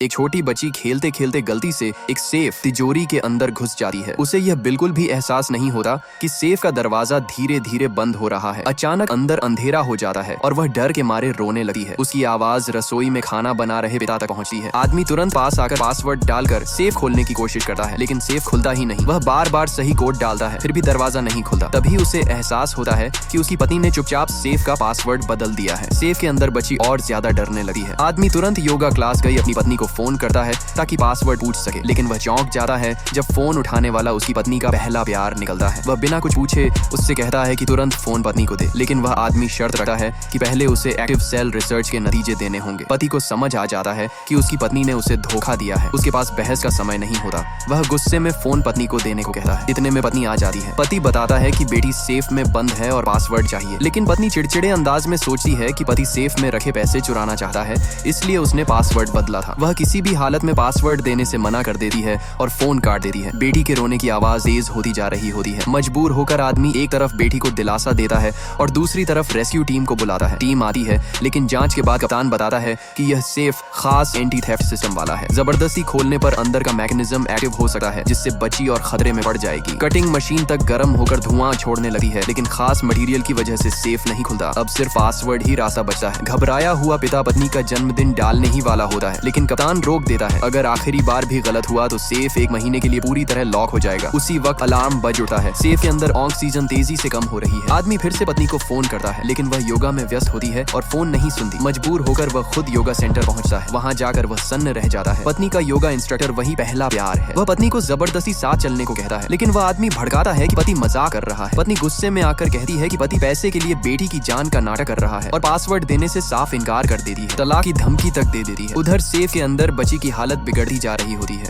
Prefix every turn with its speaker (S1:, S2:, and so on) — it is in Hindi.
S1: एक छोटी बच्ची खेलते खेलते गलती से एक सेफ तिजोरी के अंदर घुस जाती है। उसे यह बिल्कुल भी एहसास नहीं होता कि सेफ का दरवाजा धीरे धीरे बंद हो रहा है। अचानक अंदर अंधेरा हो जाता है और वह डर के मारे रोने लगती है। उसकी आवाज रसोई में खाना बना रहे पिता तक पहुंचती है। आदमी तुरंत पास आकर पासवर्ड डालकर सेफ खोलने की कोशिश करता है, लेकिन सेफ खुलता ही नहीं। वह बार बार सही कोड डालता है, फिर भी दरवाजा नहीं खुलता। तभी उसे एहसास होता है कि उसकी पत्नी ने चुपचाप सेफ का पासवर्ड बदल दिया है। सेफ के अंदर बच्ची और ज्यादा डरने लगी है। आदमी तुरंत योगा क्लास गई अपनी पत्नी को फोन करता है ताकि पासवर्ड पूछ सके, लेकिन वह चौंक जाता है जब फोन उठाने वाला उसकी पत्नी का पहला प्यार निकलता है। वह बिना कुछ पूछे उससे कहता है कि तुरंत फोन पत्नी को दे, लेकिन वह आदमी शर्त रखता है कि पहले उसे एक्टिव सेल रिसर्च के नतीजे देने होंगे। पति को समझ आ जाता है कि उसकी पत्नी ने उसे धोखा दिया है। उसके पास बहस का समय नहीं होता। वह गुस्से में फोन पत्नी को देने को कहता है। इतने में पत्नी आ जाती है। पति बताता है कि बेटी सेफ में बंद है और पासवर्ड चाहिए, लेकिन पत्नी चिड़चिड़े अंदाज में सोचती है कि पति सेफ में रखे पैसे चुराना चाहता है, इसलिए उसने पासवर्ड बदला था। वह किसी भी हालत में पासवर्ड देने से मना कर देती है और फोन काट देती है। बेटी के रोने की आवाज तेज होती जा रही होती है। मजबूर होकर आदमी एक तरफ बेटी को दिलासा देता है और दूसरी तरफ रेस्क्यू टीम को बुलाता है। टीम आती है, लेकिन जांच के बाद कप्तान बताता है कि यह सेफ खास एंटी थेफ्ट सिस्टम वाला है। जबरदस्ती खोलने पर अंदर का मैकेनिज्म एक्टिव हो सकता है, जिससे बच्ची और खतरे में पड़ जाएगी। कटिंग मशीन तक गर्म होकर धुआं छोड़ने लगी है, लेकिन खास मटेरियल की वजह से सेफ नहीं खुलता। अब सिर्फ पासवर्ड ही रास्ता बचता है। घबराया हुआ पिता पत्नी का जन्मदिन डालने ही वाला होता है, लेकिन कप्तान रोक देता है। अगर आखिरी बार भी गलत हुआ तो सेफ 1 महीने के लिए पूरी तरह लॉक हो जाएगा। उसी वक्त अलार्म बज उठता है। सेफ के अंदर ऑक्सीजन तेजी से कम हो रही है। आदमी फिर से पत्नी को फोन करता है, लेकिन वह योगा में व्यस्त होती है और फोन नहीं सुनती। मजबूर होकर वह खुद योगा सेंटर पहुंचता है। वहां जाकर वह सन्न रह जाता है। पत्नी का योगा इंस्ट्रक्टर वही पहला प्यार है। वह पत्नी को जबरदस्ती साथ चलने को कहता है, लेकिन वह आदमी भड़काता है कि पति मजाक कर रहा है। पत्नी गुस्से में आकर कहती है कि पति पैसे के लिए बेटी की जान का नाटक कर रहा है और पासवर्ड देने से साफ इनकार कर देती है। तलाक की धमकी तक दे देती है। उधर सेफ के अंदर बच्ची की हालत बिगड़ती जा रही होती है।